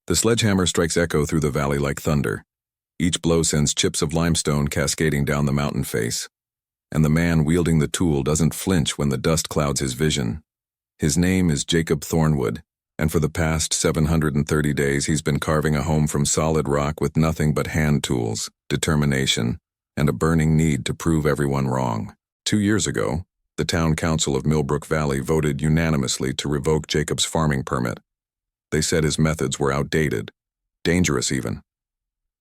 The sledgehammer strikes echo through the valley like thunder. Each blow sends chips of limestone cascading down the mountain face. And the man wielding the tool doesn't flinch when the dust clouds his vision. His name is Jacob Thornwood, and for the past 730 days he's been carving a home from solid rock with nothing but hand tools, determination, and a burning need to prove everyone wrong. 2 years ago, the town council of Millbrook Valley voted unanimously to revoke Jacob's farming permit. They said his methods were outdated, dangerous even.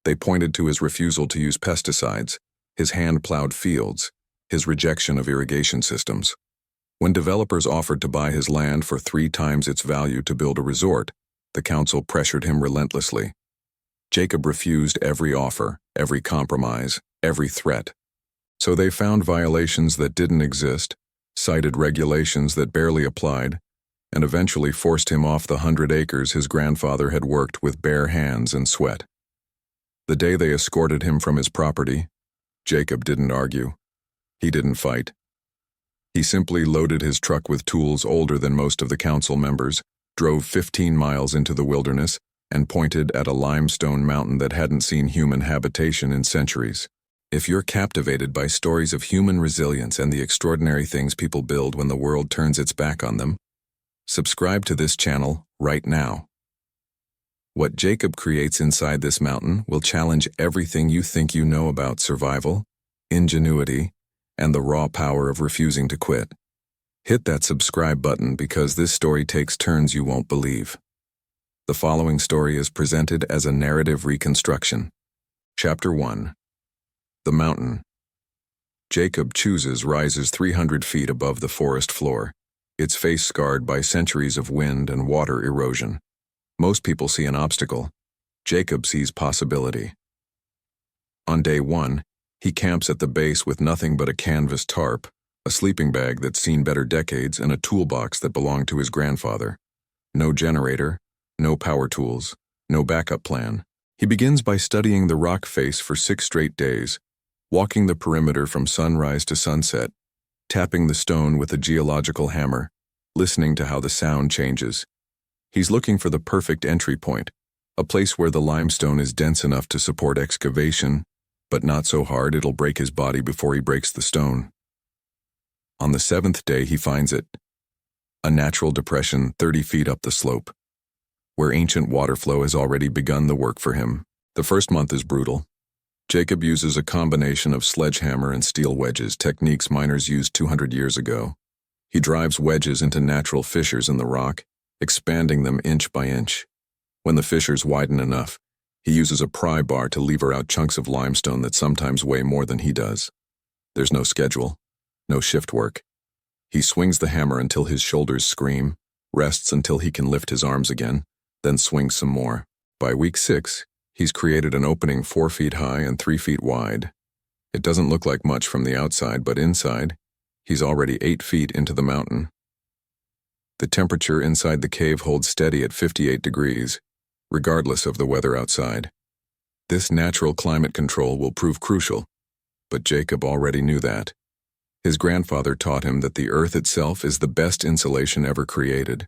They pointed to his refusal to use pesticides, his hand-plowed fields, his rejection of irrigation systems. When developers offered to buy his land for 3 times its value to build a resort, the council pressured him relentlessly. Jacob refused every offer, every compromise, every threat. So they found violations that didn't exist, cited regulations that barely applied, and eventually forced him off the 100 acres his grandfather had worked with bare hands and sweat. The day they escorted him from his property, Jacob didn't argue. He didn't fight. He simply loaded his truck with tools older than most of the council members, drove 15 miles into the wilderness, and pointed at a limestone mountain that hadn't seen human habitation in centuries. If you're captivated by stories of human resilience and the extraordinary things people build when the world turns its back on them, subscribe to this channel right now. What Jacob creates inside this mountain will challenge everything you think you know about survival, ingenuity, and the raw power of refusing to quit. Hit that subscribe button because this story takes turns you won't believe. The following story is presented as a narrative reconstruction. Chapter 1. The Mountain. Jacob rises 300 feet above the forest floor, its face scarred by centuries of wind and water erosion. Most people see an obstacle. Jacob sees possibility. On day 1, he camps at the base with nothing but a canvas tarp, a sleeping bag that's seen better decades, and a toolbox that belonged to his grandfather. No generator, no power tools, no backup plan. He begins by studying the rock face for 6 straight days, walking the perimeter from sunrise to sunset, tapping the stone with a geological hammer, listening to how the sound changes. He's looking for the perfect entry point, a place where the limestone is dense enough to support excavation, but not so hard it'll break his body before he breaks the stone. On the 7th day he finds it, a natural depression 30 feet up the slope, where ancient water flow has already begun the work for him. The first month is brutal. Jacob uses a combination of sledgehammer and steel wedges, techniques miners used 200 years ago. He drives wedges into natural fissures in the rock, expanding them inch by inch. When the fissures widen enough, he uses a pry bar to lever out chunks of limestone that sometimes weigh more than he does. There's no schedule, no shift work. He swings the hammer until his shoulders scream, rests until he can lift his arms again, then swings some more. By week 6, he's created an opening 4 feet high and 3 feet wide. It doesn't look like much from the outside, but inside, he's already 8 feet into the mountain. The temperature inside the cave holds steady at 58 degrees, regardless of the weather outside. This natural climate control will prove crucial, but Jacob already knew that. His grandfather taught him that the earth itself is the best insulation ever created.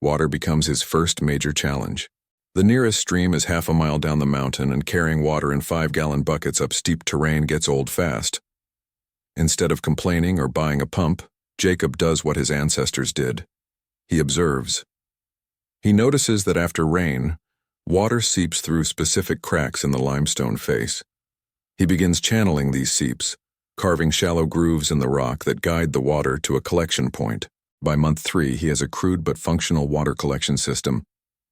Water becomes his first major challenge. The nearest stream is half a mile down the mountain, and carrying water in 5-gallon buckets up steep terrain gets old fast. Instead of complaining or buying a pump, Jacob does what his ancestors did. He observes. He notices that after rain, water seeps through specific cracks in the limestone face. He begins channeling these seeps, carving shallow grooves in the rock that guide the water to a collection point. By month 3, he has a crude but functional water collection system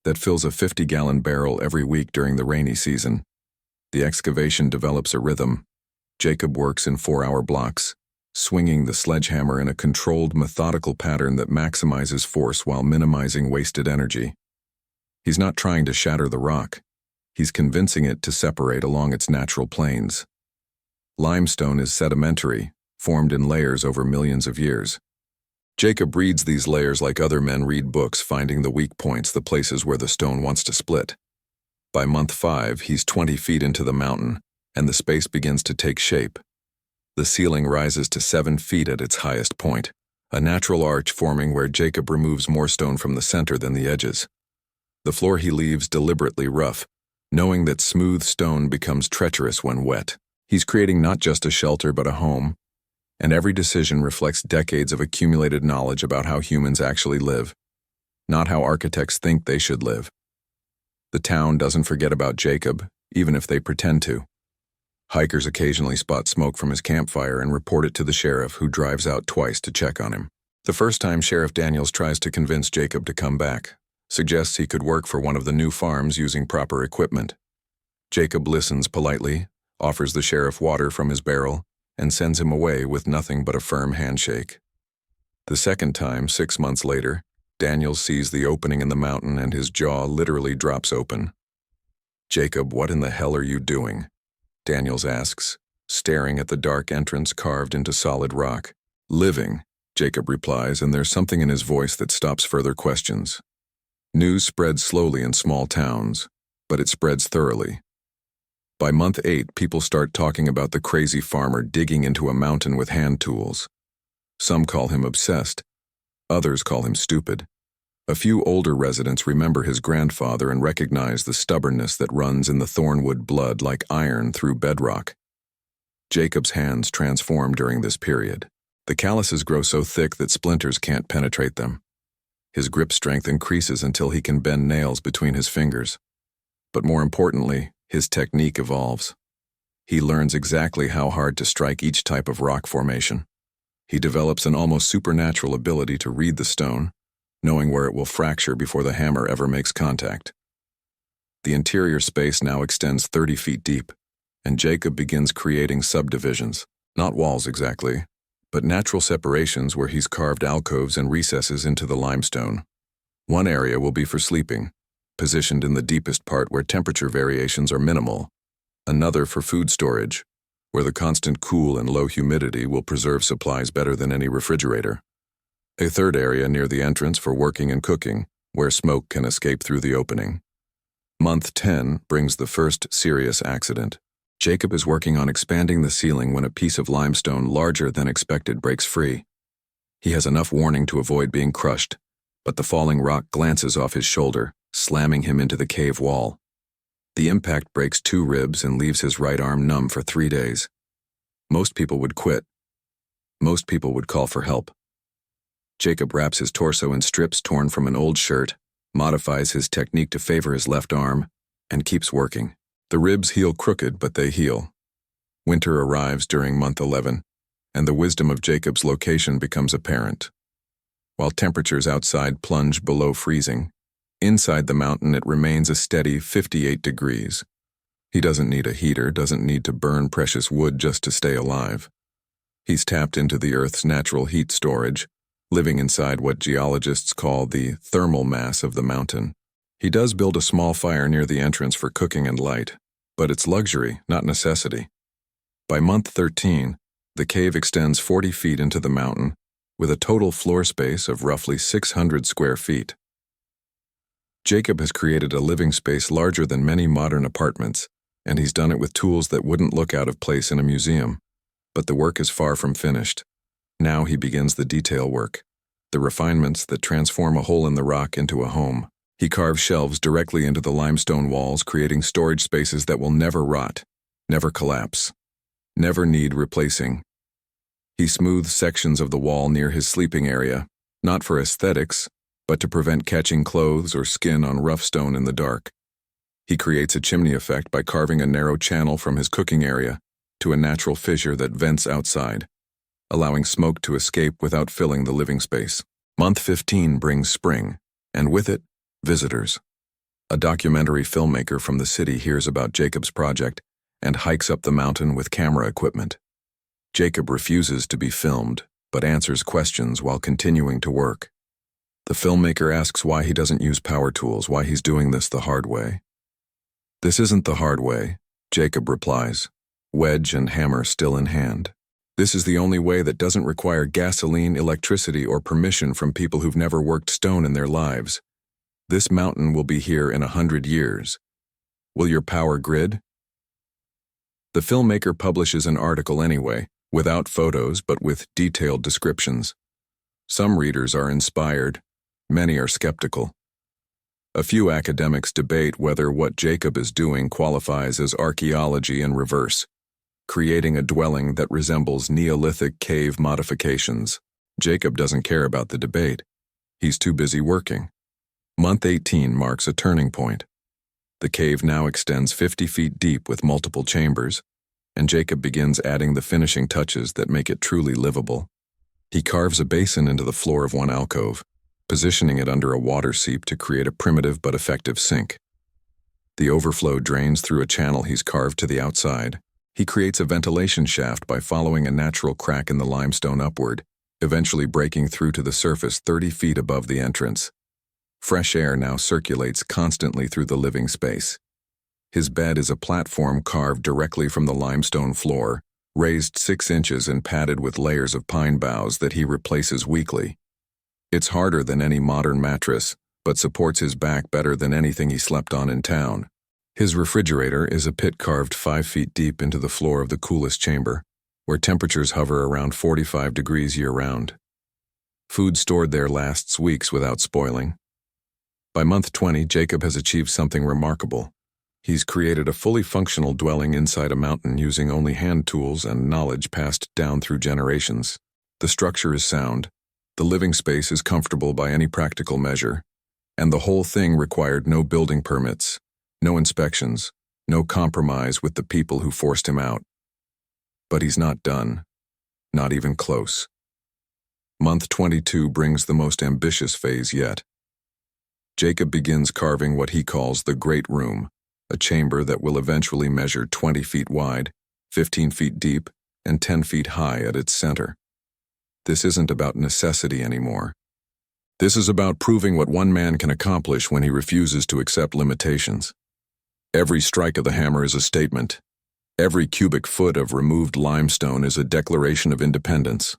that fills a 50-gallon barrel every week during the rainy season. The excavation develops a rhythm. Jacob works in 4-hour blocks, swinging the sledgehammer in a controlled, methodical pattern that maximizes force while minimizing wasted energy. He's not trying to shatter the rock. He's convincing it to separate along its natural planes. Limestone is sedimentary, formed in layers over millions of years. Jacob reads these layers like other men read books, finding the weak points, the places where the stone wants to split. By month 5, he's 20 feet into the mountain, and the space begins to take shape. The ceiling rises to 7 feet at its highest point, a natural arch forming where Jacob removes more stone from the center than the edges. The floor he leaves deliberately rough, knowing that smooth stone becomes treacherous when wet. He's creating not just a shelter but a home, and every decision reflects decades of accumulated knowledge about how humans actually live, not how architects think they should live. The town doesn't forget about Jacob, even if they pretend to. Hikers occasionally spot smoke from his campfire and report it to the sheriff, who drives out twice to check on him. The first time, Sheriff Daniels tries to convince Jacob to come back, suggests he could work for one of the new farms using proper equipment. Jacob listens politely, offers the sheriff water from his barrel, and sends him away with nothing but a firm handshake. The second time, 6 months later, Daniels sees the opening in the mountain and his jaw literally drops open. "Jacob, what in the hell are you doing?" Daniels asks, staring at the dark entrance carved into solid rock. "Living," Jacob replies, and there's something in his voice that stops further questions. News spreads slowly in small towns, but it spreads thoroughly. By month 8, people start talking about the crazy farmer digging into a mountain with hand tools. Some call him obsessed. Others call him stupid. A few older residents remember his grandfather and recognize the stubbornness that runs in the Thornwood blood like iron through bedrock. Jacob's hands transform during this period. The calluses grow so thick that splinters can't penetrate them. His grip strength increases until he can bend nails between his fingers. But more importantly, his technique evolves. He learns exactly how hard to strike each type of rock formation. He develops an almost supernatural ability to read the stone, knowing where it will fracture before the hammer ever makes contact. The interior space now extends 30 feet deep, and Jacob begins creating subdivisions, not walls exactly, but natural separations where he's carved alcoves and recesses into the limestone. One area will be for sleeping, positioned in the deepest part where temperature variations are minimal. Another for food storage, where the constant cool and low humidity will preserve supplies better than any refrigerator. A third area near the entrance for working and cooking, where smoke can escape through the opening. Month 10 brings the first serious accident. Jacob is working on expanding the ceiling when a piece of limestone larger than expected breaks free. He has enough warning to avoid being crushed, but the falling rock glances off his shoulder, slamming him into the cave wall. The impact breaks 2 ribs and leaves his right arm numb for 3 days. Most people would quit. Most people would call for help. Jacob wraps his torso in strips torn from an old shirt, modifies his technique to favor his left arm, and keeps working. The ribs heal crooked, but they heal. Winter arrives during month 11, and the wisdom of Jacob's location becomes apparent. While temperatures outside plunge below freezing, inside the mountain it remains a steady 58 degrees. He doesn't need a heater, doesn't need to burn precious wood just to stay alive. He's tapped into the Earth's natural heat storage, living inside what geologists call the thermal mass of the mountain. He does build a small fire near the entrance for cooking and light, but it's luxury, not necessity. By month 13, the cave extends 40 feet into the mountain, with a total floor space of roughly 600 square feet. Jacob has created a living space larger than many modern apartments, and he's done it with tools that wouldn't look out of place in a museum. But the work is far from finished. Now he begins the detail work, the refinements that transform a hole in the rock into a home. He carves shelves directly into the limestone walls, creating storage spaces that will never rot, never collapse, never need replacing. He smooths sections of the wall near his sleeping area, not for aesthetics, but to prevent catching clothes or skin on rough stone in the dark. He creates a chimney effect by carving a narrow channel from his cooking area to a natural fissure that vents outside, allowing smoke to escape without filling the living space. Month 15 brings spring, and with it, visitors. A documentary filmmaker from the city hears about Jacob's project and hikes up the mountain with camera equipment. Jacob refuses to be filmed, but answers questions while continuing to work. The filmmaker asks why he doesn't use power tools, why he's doing this the hard way. "This isn't the hard way," Jacob replies, wedge and hammer still in hand. "This is the only way that doesn't require gasoline, electricity, or permission from people who've never worked stone in their lives. This mountain will be here in 100 years. Will your power grid?" The filmmaker publishes an article anyway, without photos but with detailed descriptions. Some readers are inspired, many are skeptical. A few academics debate whether what Jacob is doing qualifies as archaeology in reverse, creating a dwelling that resembles Neolithic cave modifications. Jacob doesn't care about the debate. He's too busy working. Month 18 marks a turning point. The cave now extends 50 feet deep with multiple chambers, and Jacob begins adding the finishing touches that make it truly livable. He carves a basin into the floor of one alcove, positioning it under a water seep to create a primitive but effective sink. The overflow drains through a channel he's carved to the outside. He creates a ventilation shaft by following a natural crack in the limestone upward, eventually breaking through to the surface 30 feet above the entrance. Fresh air now circulates constantly through the living space. His bed is a platform carved directly from the limestone floor, raised 6 inches and padded with layers of pine boughs that he replaces weekly. It's harder than any modern mattress, but supports his back better than anything he slept on in town. His refrigerator is a pit carved 5 feet deep into the floor of the coolest chamber, where temperatures hover around 45 degrees year-round. Food stored there lasts weeks without spoiling. By month 20, Jacob has achieved something remarkable. He's created a fully functional dwelling inside a mountain using only hand tools and knowledge passed down through generations. The structure is sound, the living space is comfortable by any practical measure, and the whole thing required no building permits, no inspections, no compromise with the people who forced him out. But he's not done. Not even close. Month 22 brings the most ambitious phase yet. Jacob begins carving what he calls the Great Room, a chamber that will eventually measure 20 feet wide, 15 feet deep, and 10 feet high at its center. This isn't about necessity anymore. This is about proving what one man can accomplish when he refuses to accept limitations. Every strike of the hammer is a statement. Every cubic foot of removed limestone is a declaration of independence.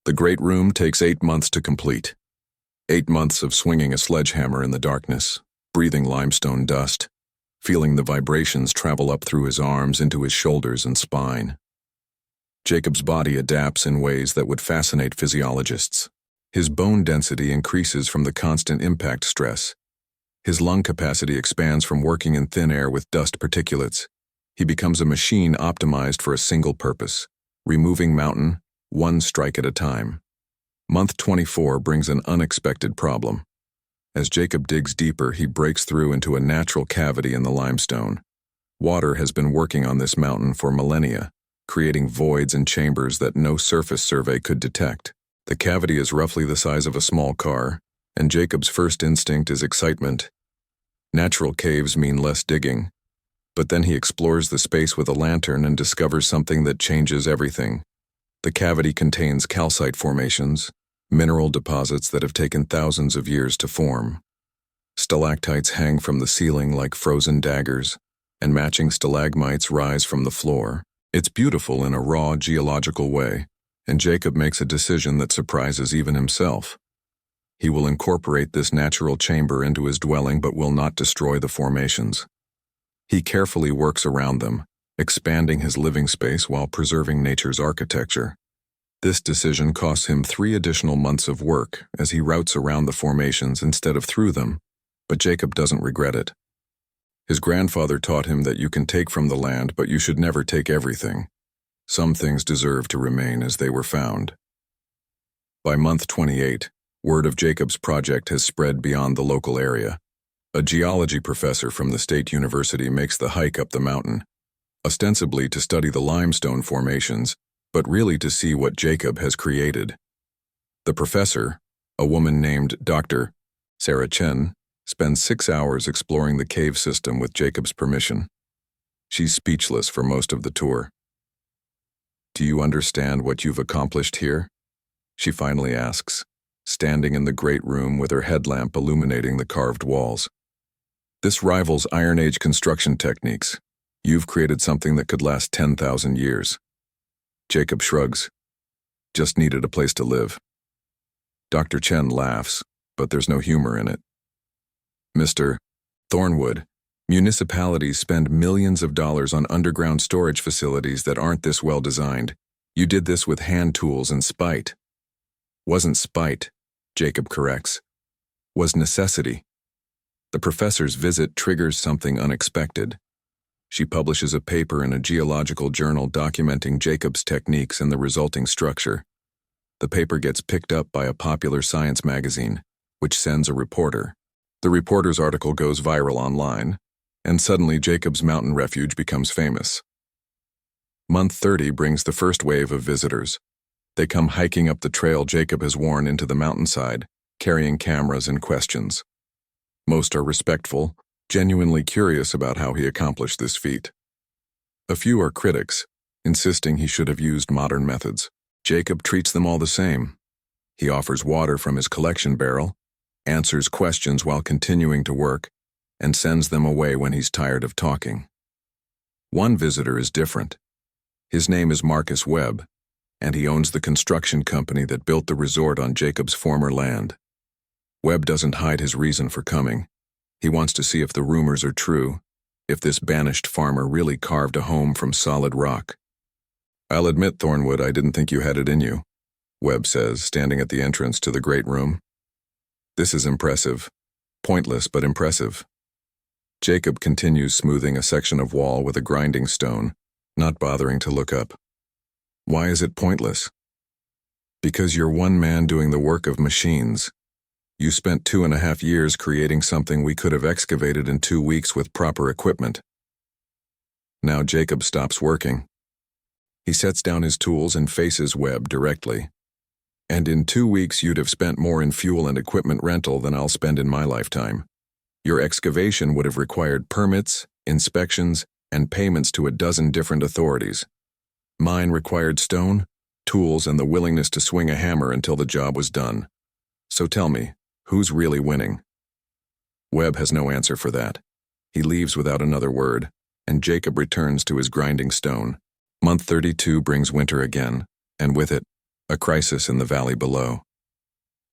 The Great Room takes 8 months to complete. 8 months of swinging a sledgehammer in the darkness, breathing limestone dust, feeling the vibrations travel up through his arms into his shoulders and spine. Jacob's body adapts in ways that would fascinate physiologists. His bone density increases from the constant impact stress. His lung capacity expands from working in thin air with dust particulates. He becomes a machine optimized for a single purpose, removing mountain, one strike at a time. Month 24 brings an unexpected problem. As Jacob digs deeper, he breaks through into a natural cavity in the limestone. Water has been working on this mountain for millennia, creating voids and chambers that no surface survey could detect. The cavity is roughly the size of a small car, and Jacob's first instinct is excitement. Natural caves mean less digging, but then he explores the space with a lantern and discovers something that changes everything. The cavity contains calcite formations, mineral deposits that have taken thousands of years to form. Stalactites hang from the ceiling like frozen daggers, and matching stalagmites rise from the floor. It's beautiful in a raw geological way, and Jacob makes a decision that surprises even himself. He will incorporate this natural chamber into his dwelling but will not destroy the formations. He carefully works around them, expanding his living space while preserving nature's architecture. This decision costs him 3 additional months of work as he routes around the formations instead of through them, but Jacob doesn't regret it. His grandfather taught him that you can take from the land, but you should never take everything. Some things deserve to remain as they were found. By month 28, word of Jacob's project has spread beyond the local area. A geology professor from the state university makes the hike up the mountain, ostensibly to study the limestone formations, but really to see what Jacob has created. The professor, a woman named Dr. Sarah Chen, spends 6 hours exploring the cave system with Jacob's permission. She's speechless for most of the tour. "Do you understand what you've accomplished here?" she finally asks, standing in the great room with her headlamp illuminating the carved walls. "This rivals Iron Age construction techniques. You've created something that could last 10,000 years. Jacob shrugs. "Just needed a place to live." Dr. Chen laughs, but there's no humor in it. "Mr. Thornwood, municipalities spend millions of dollars on underground storage facilities that aren't this well designed. You did this with hand tools and spite." "Wasn't spite," Jacob corrects. "Was necessity. The professor's visit triggers something unexpected. She publishes a paper in a geological journal documenting Jacob's techniques and the resulting structure. The paper gets picked up by a popular science magazine, which sends a reporter. The reporter's article goes viral online, and suddenly Jacob's mountain refuge becomes famous. Month 30 brings the first wave of visitors. They come hiking up the trail Jacob has worn into the mountainside, carrying cameras and questions. Most are respectful, genuinely curious about how he accomplished this feat. A few are critics, insisting he should have used modern methods. Jacob treats them all the same. He offers water from his collection barrel, answers questions while continuing to work, and sends them away when he's tired of talking. One visitor is different. His name is Marcus Webb, and he owns the construction company that built the resort on Jacob's former land. Webb doesn't hide his reason for coming. He wants to see if the rumors are true, if this banished farmer really carved a home from solid rock. "I'll admit, Thornwood, I didn't think you had it in you," Webb says, standing at the entrance to the great room. "This is impressive. Pointless, but impressive." Jacob continues smoothing a section of wall with a grinding stone, not bothering to look up. "Why is it pointless?" "Because you're one man doing the work of machines. You spent 2.5 years creating something we could have excavated in 2 weeks with proper equipment." Now Jacob stops working. He sets down his tools and faces Webb directly. "And in 2 weeks you'd have spent more in fuel and equipment rental than I'll spend in my lifetime. Your excavation would have required permits, inspections, and payments to a dozen different authorities. Mine required stone, tools, and the willingness to swing a hammer until the job was done. So tell me, who's really winning?" Webb has no answer for that. He leaves without another word, and Jacob returns to his grinding stone. Month 32 brings winter again, and with it, a crisis in the valley below.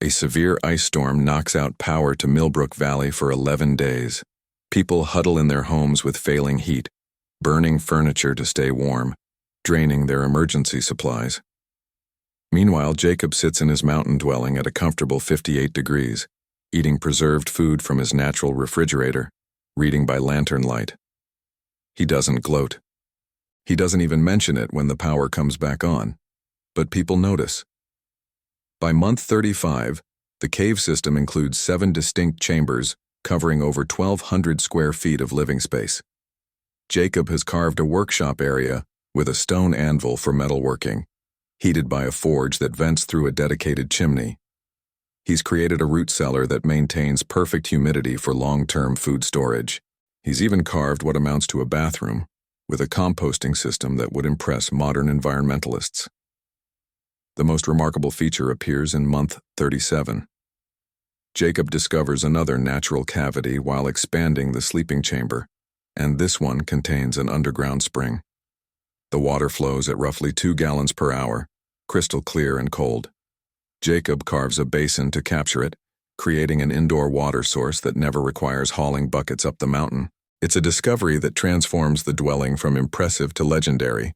A severe ice storm knocks out power to Millbrook Valley for 11 days. People huddle in their homes with failing heat, burning furniture to stay warm, draining their emergency supplies. Meanwhile, Jacob sits in his mountain dwelling at a comfortable 58 degrees, eating preserved food from his natural refrigerator, reading by lantern light. He doesn't gloat. He doesn't even mention it when the power comes back on. But people notice. By month 35, the cave system includes 7 distinct chambers covering over 1,200 square feet of living space. Jacob has carved a workshop area with a stone anvil for metalworking, heated by a forge that vents through a dedicated chimney. He's created a root cellar that maintains perfect humidity for long-term food storage. He's even carved what amounts to a bathroom, with a composting system that would impress modern environmentalists. The most remarkable feature appears in month 37. Jacob discovers another natural cavity while expanding the sleeping chamber, and this one contains an underground spring. The water flows at roughly 2 gallons per hour, crystal clear and cold. Jacob carves a basin to capture it, creating an indoor water source that never requires hauling buckets up the mountain. It's a discovery that transforms the dwelling from impressive to legendary.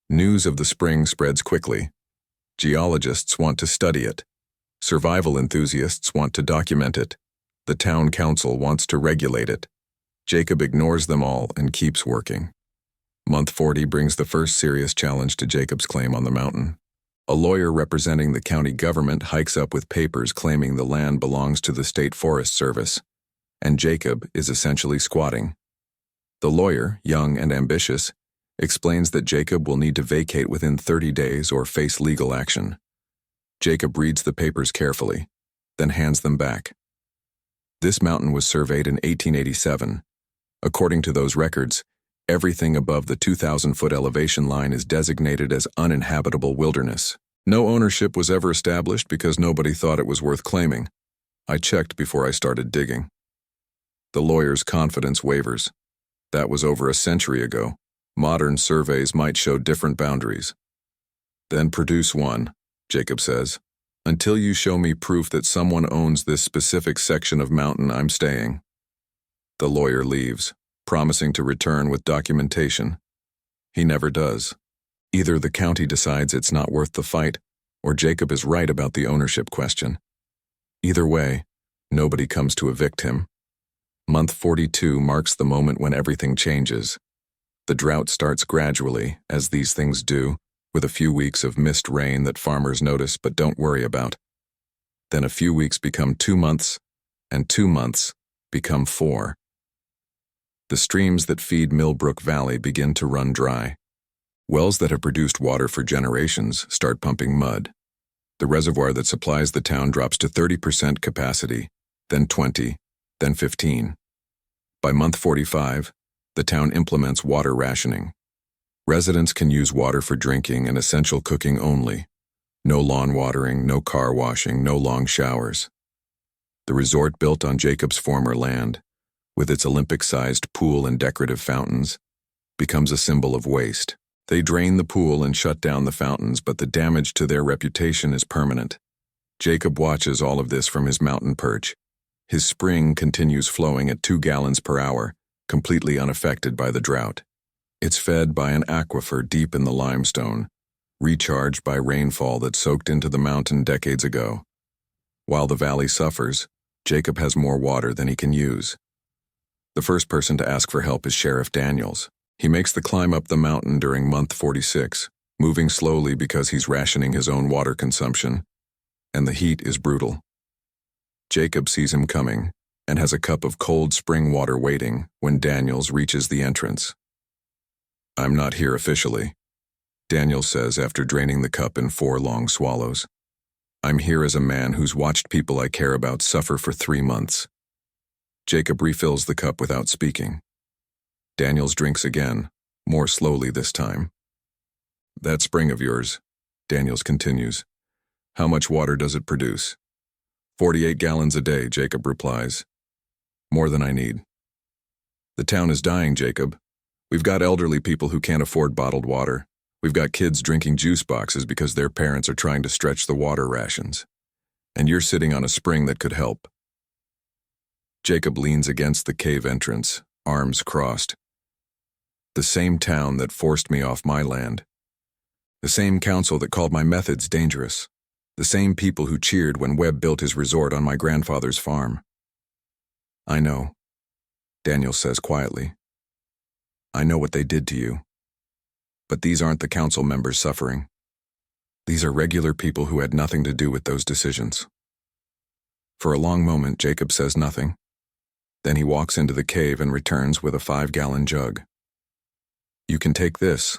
News of the spring spreads quickly. Geologists want to study it. Survival enthusiasts want to document it. The town council wants to regulate it. Jacob ignores them all and keeps working. Month 40 brings the first serious challenge to Jacob's claim on the mountain. A lawyer representing the county government hikes up with papers claiming the land belongs to the State Forest Service, and Jacob is essentially squatting. The lawyer, young and ambitious, explains that Jacob will need to vacate within 30 days or face legal action. Jacob reads the papers carefully, then hands them back. This mountain was surveyed in 1887. According to those records, everything above the 2,000-foot elevation line is designated as uninhabitable wilderness. No ownership was ever established because nobody thought it was worth claiming. I checked before I started digging. The lawyer's confidence wavers. That was over a century ago. Modern surveys might show different boundaries. "Then produce one," Jacob says. "Until you show me proof that someone owns this specific section of mountain I'm staying." The lawyer leaves, promising to return with documentation. He never does. Either the county decides it's not worth the fight, or Jacob is right about the ownership question. Either way, nobody comes to evict him. Month 42 marks the moment when everything changes. The drought starts gradually, as these things do, with a few weeks of missed rain that farmers notice but don't worry about. Then a few weeks become 2 months, and 2 months become 4. The streams that feed Millbrook Valley begin to run dry. Wells that have produced water for generations start pumping mud. The reservoir that supplies the town drops to 30% capacity, then 20, then 15. By month 45, the town implements water rationing. Residents can use water for drinking and essential cooking only. No lawn watering, no car washing, no long showers. The resort built on Jacob's former land, with its Olympic-sized pool and decorative fountains, becomes a symbol of waste. They drain the pool and shut down the fountains, but the damage to their reputation is permanent. Jacob watches all of this from his mountain perch. His spring continues flowing at 2 gallons per hour, completely unaffected by the drought. It's fed by an aquifer deep in the limestone, recharged by rainfall that soaked into the mountain decades ago. While the valley suffers, Jacob has more water than he can use. The first person to ask for help is Sheriff Daniels. He makes the climb up the mountain during month 46, moving slowly because he's rationing his own water consumption, and the heat is brutal. Jacob sees him coming and has a cup of cold spring water waiting when Daniels reaches the entrance. "I'm not here officially," Daniels says after draining the cup in 4 long swallows. "I'm here as a man who's watched people I care about suffer for 3 months." Jacob refills the cup without speaking. Daniels drinks again, more slowly this time. "That spring of yours," Daniels continues, "how much water does it produce?" 48 gallons a day, Jacob replies. "More than I need." "The town is dying, Jacob. We've got elderly people who can't afford bottled water. We've got kids drinking juice boxes because their parents are trying to stretch the water rations. And you're sitting on a spring that could help." Jacob leans against the cave entrance, arms crossed. "The same town that forced me off my land. The same council that called my methods dangerous. The same people who cheered when Webb built his resort on my grandfather's farm." "I know," Daniel says quietly. "I know what they did to you. But these aren't the council members suffering. These are regular people who had nothing to do with those decisions." For a long moment, Jacob says nothing. Then he walks into the cave and returns with a 5-gallon jug. "You can take this,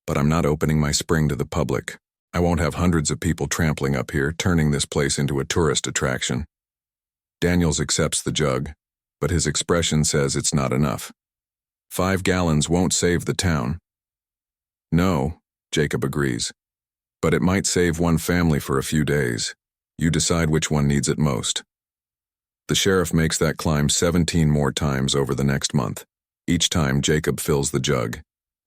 but I'm not opening my spring to the public. I won't have hundreds of people trampling up here, turning this place into a tourist attraction." Daniels accepts the jug, but his expression says it's not enough. 5 gallons won't save the town. "No," Jacob agrees, "but it might save one family for a few days. You decide which one needs it most." The sheriff makes that climb 17 more times over the next month. Each time Jacob fills the jug.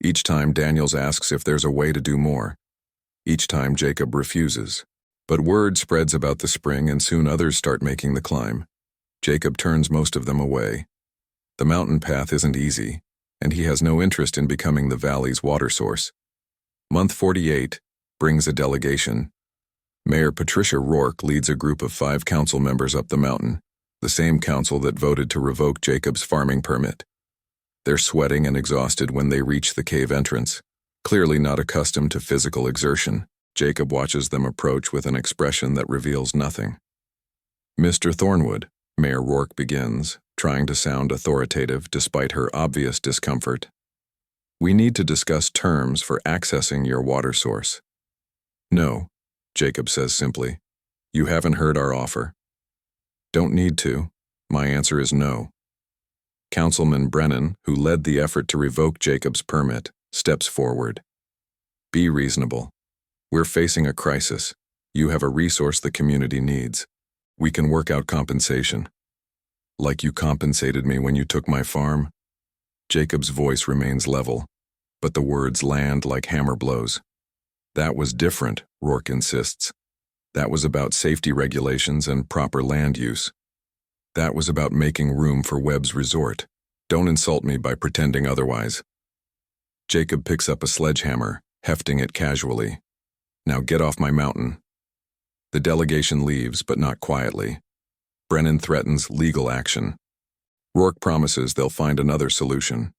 Each time Daniels asks if there's a way to do more. Each time Jacob refuses. But word spreads about the spring and soon others start making the climb. Jacob turns most of them away. The mountain path isn't easy, and he has no interest in becoming the valley's water source. Month 48 brings a delegation. Mayor Patricia Rourke leads a group of 5 council members up the mountain, the same council that voted to revoke Jacob's farming permit. They're sweating and exhausted when they reach the cave entrance. Clearly not accustomed to physical exertion, Jacob watches them approach with an expression that reveals nothing. "Mr. Thornwood," Mayor Rourke begins, trying to sound authoritative despite her obvious discomfort. "We need to discuss terms for accessing your water source." "No," Jacob says simply. "You haven't heard our offer." "Don't need to. My answer is no." Councilman Brennan, who led the effort to revoke Jacob's permit, steps forward. "Be reasonable. We're facing a crisis. You have a resource the community needs. We can work out compensation." "Like you compensated me when you took my farm?" Jacob's voice remains level, but the words land like hammer blows. "That was different," Rourke insists. "That was about safety regulations and proper land use. That was about making room for Webb's resort. Don't insult me by pretending otherwise." Jacob picks up a sledgehammer, hefting it casually. "Now get off my mountain." The delegation leaves, but not quietly. Brennan threatens legal action. Rourke promises they'll find another solution.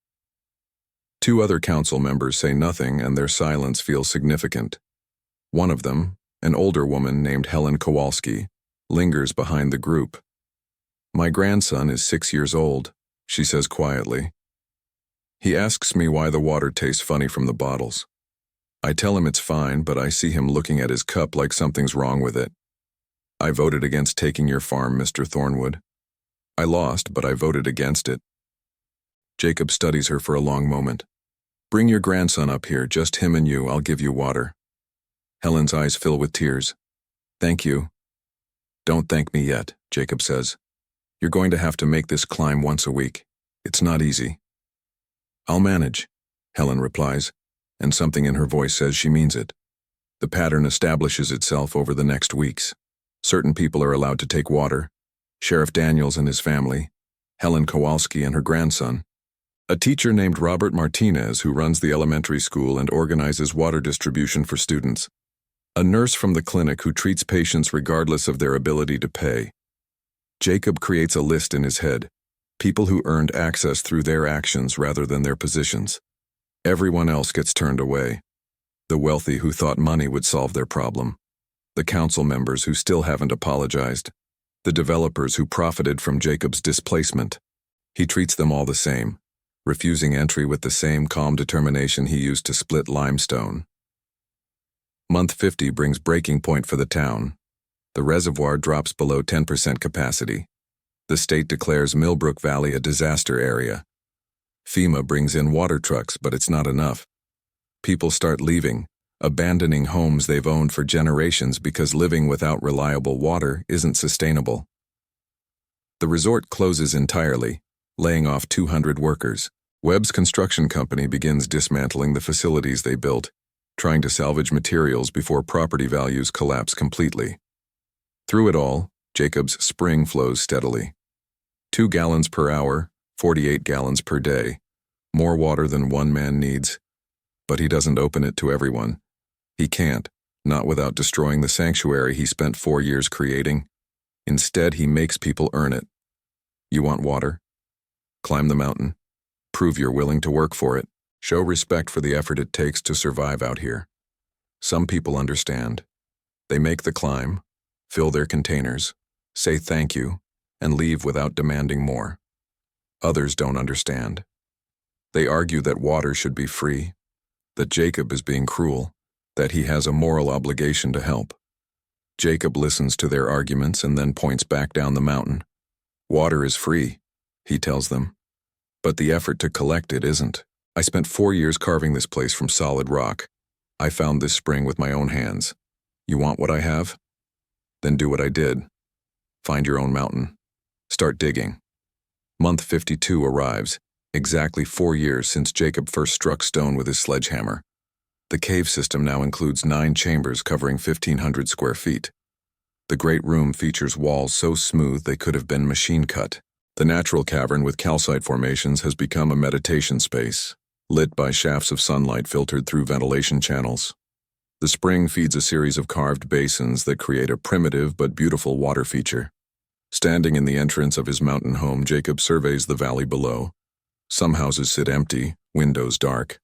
Two other council members say nothing, and their silence feels significant. One of them, an older woman named Helen Kowalski, lingers behind the group. "My grandson is 6 years old," she says quietly. "He asks me why the water tastes funny from the bottles. I tell him it's fine, but I see him looking at his cup like something's wrong with it. I voted against taking your farm, Mr. Thornwood. I lost, but I voted against it." Jacob studies her for a long moment. "Bring your grandson up here, just him and you, I'll give you water." Helen's eyes fill with tears. "Thank you." "Don't thank me yet," Jacob says. "You're going to have to make this climb once a week. It's not easy." "I'll manage," Helen replies, and something in her voice says she means it. The pattern establishes itself over the next weeks. Certain people are allowed to take water: Sheriff Daniels and his family, Helen Kowalski and her grandson, a teacher named Robert Martinez who runs the elementary school and organizes water distribution for students, a nurse from the clinic who treats patients regardless of their ability to pay. Jacob creates a list in his head: people who earned access through their actions rather than their positions. Everyone else gets turned away. The wealthy who thought money would solve their problem. The council members who still haven't apologized. The developers who profited from Jacob's displacement. He treats them all the same, refusing entry with the same calm determination he used to split limestone. Month 50 brings breaking point for the town. The reservoir drops below 10% capacity. The state declares Millbrook Valley a disaster area. FEMA brings in water trucks, but it's not enough. People start leaving, abandoning homes they've owned for generations because living without reliable water isn't sustainable. The resort closes entirely, laying off 200 workers. Webb's construction company begins dismantling the facilities they built, trying to salvage materials before property values collapse completely. Through it all, Jacob's spring flows steadily. 2 gallons per hour, 48 gallons per day, more water than one man needs. But he doesn't open it to everyone. He can't, not without destroying the sanctuary he spent 4 years creating. Instead, he makes people earn it. You want water? Climb the mountain. Prove you're willing to work for it. Show respect for the effort it takes to survive out here. Some people understand. They make the climb, fill their containers, say thank you, and leave without demanding more. Others don't understand. They argue that water should be free, that Jacob is being cruel, that he has a moral obligation to help. Jacob listens to their arguments and then points back down the mountain. "Water is free," he tells them, "but the effort to collect it isn't. I spent 4 years carving this place from solid rock. I found this spring with my own hands. You want what I have? Then do what I did. Find your own mountain. Start digging." Month 52 arrives, exactly 4 years since Jacob first struck stone with his sledgehammer. The cave system now includes 9 chambers covering 1,500 square feet. The great room features walls so smooth they could have been machine cut. The natural cavern with calcite formations has become a meditation space, lit by shafts of sunlight filtered through ventilation channels. The spring feeds a series of carved basins that create a primitive but beautiful water feature. Standing in the entrance of his mountain home, Jacob surveys the valley below. Some houses sit empty, windows dark.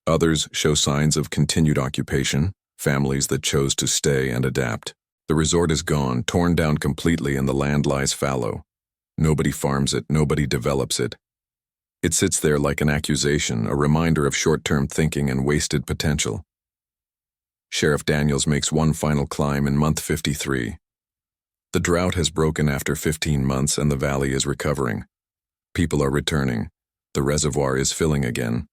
Others show signs of continued occupation, families that chose to stay and adapt. The resort is gone, torn down completely, and the land lies fallow. Nobody farms it, nobody develops it. It sits there like an accusation, a reminder of short-term thinking and wasted potential. Sheriff Daniels makes one final climb in month 53. The drought has broken after 15 months and the valley is recovering. People are returning. The reservoir is filling again.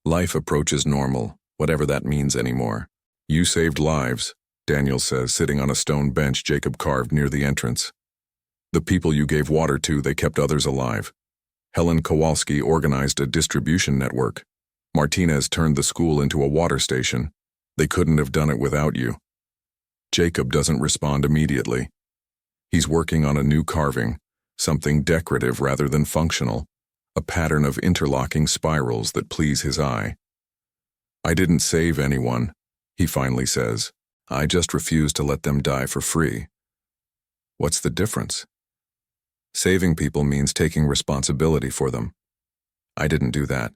Life approaches normal, whatever that means anymore. "You saved lives," Daniel says, sitting on a stone bench Jacob carved near the entrance. "The people you gave water to, they kept others alive. Helen Kowalski organized a distribution network. Martinez turned the school into a water station. They couldn't have done it without you." Jacob doesn't respond immediately. He's working on a new carving, something decorative rather than functional, a pattern of interlocking spirals that please his eye. "I didn't save anyone," he finally says. "I just refused to let them die for free." "What's the difference?" Saving people means taking responsibility for them. I didn't do that.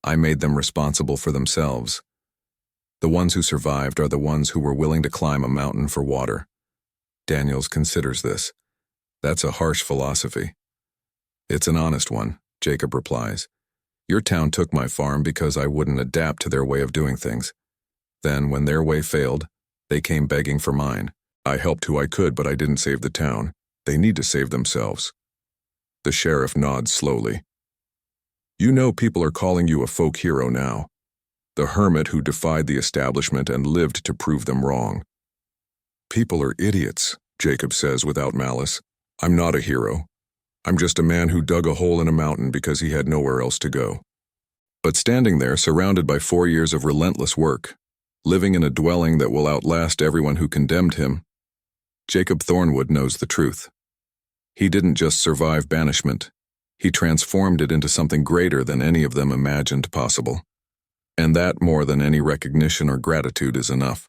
I made them responsible for themselves. The ones who survived are the ones who were willing to climb a mountain for water. Daniels considers this. That's a harsh philosophy. It's an honest one, Jacob replies. Your town took my farm because I wouldn't adapt to their way of doing things. Then, when their way failed, they came begging for mine. I helped who I could, but I didn't save the town. They need to save themselves. The sheriff nods slowly. You know people are calling you a folk hero now. The hermit who defied the establishment and lived to prove them wrong. People are idiots, Jacob says without malice. I'm not a hero. I'm just a man who dug a hole in a mountain because he had nowhere else to go. But standing there, surrounded by 4 years of relentless work, living in a dwelling that will outlast everyone who condemned him, Jacob Thornwood knows the truth. He didn't just survive banishment. He transformed it into something greater than any of them imagined possible. And that, more than any recognition or gratitude, is enough.